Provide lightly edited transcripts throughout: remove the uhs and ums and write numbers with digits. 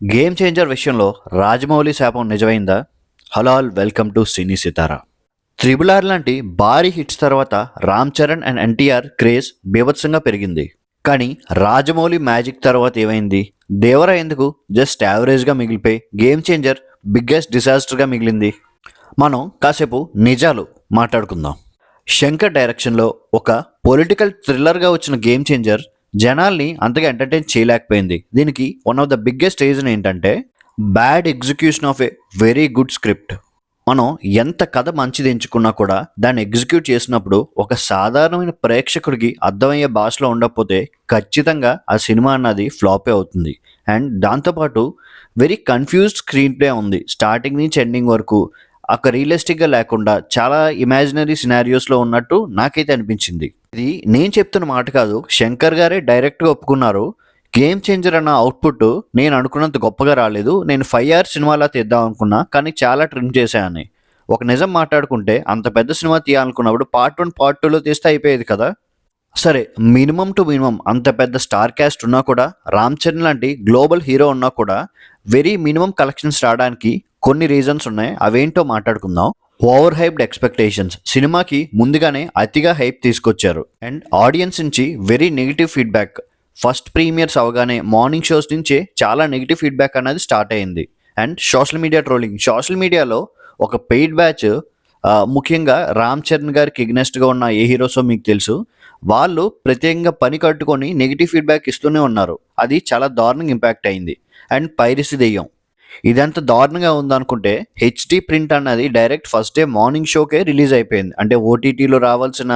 Game changer విషయంలో రాజమౌళి శాపం నిజమైందా? Hello all, welcome to cine Sitara. Triple R లాంటి భారీ హిట్స్ తర్వాత రామ్ చరణ్ అండ్ ఎన్టీఆర్ క్రేజ్ బీభత్సంగా పెరిగింది. కానీ రాజమౌళి మ్యాజిక్ తర్వాత ఏమైంది? దేవరా ఎందుకు జస్ట్ యావరేజ్గా మిగిలిపోయి గేమ్ చేంజర్ బిగ్గెస్ట్ డిజాస్టర్గా మిగిలింది? మనం కాసేపు నిజాలు మాట్లాడుకుందాం. శంకర్ డైరెక్షన్లో ఒక పొలిటికల్ థ్రిల్లర్గా వచ్చిన గేమ్ చేంజర్ జనాల్ని అంతగా ఎంటర్టైన్ చేయలేకపోయింది. దీనికి one of the biggest reason ఏంటంటే bad execution of a very good script. మనం ఎంత కథ మంచిది ఎంచుకున్నా కూడా దాన్ని ఎగ్జిక్యూట్ చేసినప్పుడు ఒక సాధారణమైన ప్రేక్షకుడికి అర్థమయ్యే భాషలో ఉండకపోతే ఖచ్చితంగా ఆ సినిమా అన్నది ఫ్లాపే అవుతుంది. అండ్ దాంతోపాటు వెరీ కన్ఫ్యూజ్డ్ స్క్రీన్ ప్లే ఉంది. స్టార్టింగ్ నుంచి ఎండింగ్ వరకు ఒక రియలిస్టిక్గా లేకుండా చాలా ఇమాజినరీ సినారియోస్లో ఉన్నట్టు నాకైతే అనిపించింది. ఇది నేను చెప్తున్న మాట కాదు, శంకర్ గారే డైరెక్ట్గా ఒప్పుకున్నారు. గేమ్ చేంజర్ అన్న అవుట్పుట్ నేను అనుకున్నంత గొప్పగా రాలేదు, నేను 5 hours సినిమాలా తీద్దాం అనుకున్నా కానీ చాలా ట్రిమ్ చేశానని. ఒక నిజం మాట్లాడుకుంటే అంత పెద్ద సినిమా తీయాలనుకున్నప్పుడు పార్ట్ 1 పార్ట్ 2లో తీస్తే అయిపోయేది కదా. సరే, మినిమం టు మినిమం అంత పెద్ద స్టార్ క్యాస్ట్ ఉన్నా కూడా, రామ్ చరణ్ లాంటి గ్లోబల్ హీరో ఉన్నా కూడా వెరీ మినిమం కలెక్షన్స్ రావడానికి కొన్ని రీజన్స్ ఉన్నాయి. అవేంటో మాట్లాడుకుందాం. Over hyped expectations. సినిమాకి ముందుగానే అతిగా హైప్ తీసుకొచ్చారు అండ్ ఆడియన్స్ నుంచి very negative feedback. First premieres అవగానే మార్నింగ్ షోస్ నుంచే చాలా నెగిటివ్ ఫీడ్బ్యాక్ అనేది స్టార్ట్ అయింది. And social media trolling. Social మీడియాలో ఒక పెయిడ్ బ్యాచ్, ముఖ్యంగా రామ్ చరణ్ గారికి ఎగ్నెస్ట్గా ఉన్న ఏ హీరోసో మీకు తెలుసు, వాళ్ళు ప్రత్యేకంగా పని కట్టుకొని నెగిటివ్ ఫీడ్బ్యాక్ ఇస్తూనే ఉన్నారు. అది చాలా దారుణంగా ఇంపాక్ట్ అయింది. అండ్ పైరసీ దెయ్యం. ఇదంతా దారుణంగా ఉందనుకుంటే హెచ్డి ప్రింట్ అన్నది డైరెక్ట్ ఫస్ట్ డే మార్నింగ్ షోకే రిలీజ్ అయిపోయింది. అంటే ఓటీటీలో రావాల్సిన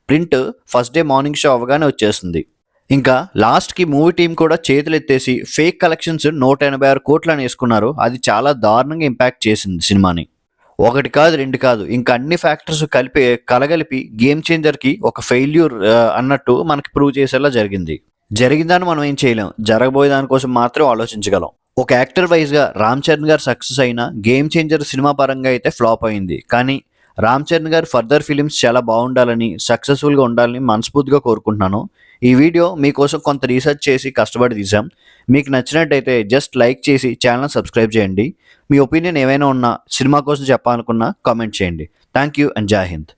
print first day morning show అవగానే వచ్చేస్తుంది. ఇంకా లాస్ట్కి మూవీ టీం కూడా చేతులు ఎత్తేసి ఫేక్ కలెక్షన్స్ 186 కోట్లు అని వేసుకున్నారు. అది చాలా దారుణంగా ఇంపాక్ట్ చేసింది సినిమాని. ఒకటి కాదు, రెండు కాదు, ఇంకా అన్ని ఫ్యాక్టర్స్ కలగలిపి గేమ్ చేంజర్కి ఒక ఫెయిల్యూర్ అన్నట్టు మనకి ప్రూవ్ చేసేలా జరిగింది. జరిగిందని మనం ఏం చేయలేం, జరగబోయే దానికోసం మాత్రం ఆలోచించగలం. ఒక యాక్టర్ వైజ్గా రామ్ చరణ్ గారు సక్సెస్ అయిన గేమ్ చేంజర్ సినిమా పరంగా అయితే ఫ్లాప్ అయింది. కానీ రామ్ చరణ్ గారు ఫర్దర్ ఫిలిమ్స్ చాలా బాగుండాలని, సక్సెస్ఫుల్గా ఉండాలని మనస్ఫూర్తిగా కోరుకుంటున్నాను. ఈ వీడియో మీకోసం కొంత రీసెర్చ్ చేసి కష్టపడి తీసాం. మీకు నచ్చినట్టయితే జస్ట్ లైక్ చేసి ఛానల్ సబ్స్క్రైబ్ చేయండి. మీ ఒపీనియన్ ఏమైనా ఉన్నా, సినిమా కోసం చెప్పాలనుకున్నా కామెంట్ చేయండి. థ్యాంక్ యూ అండ్ జై హింద్.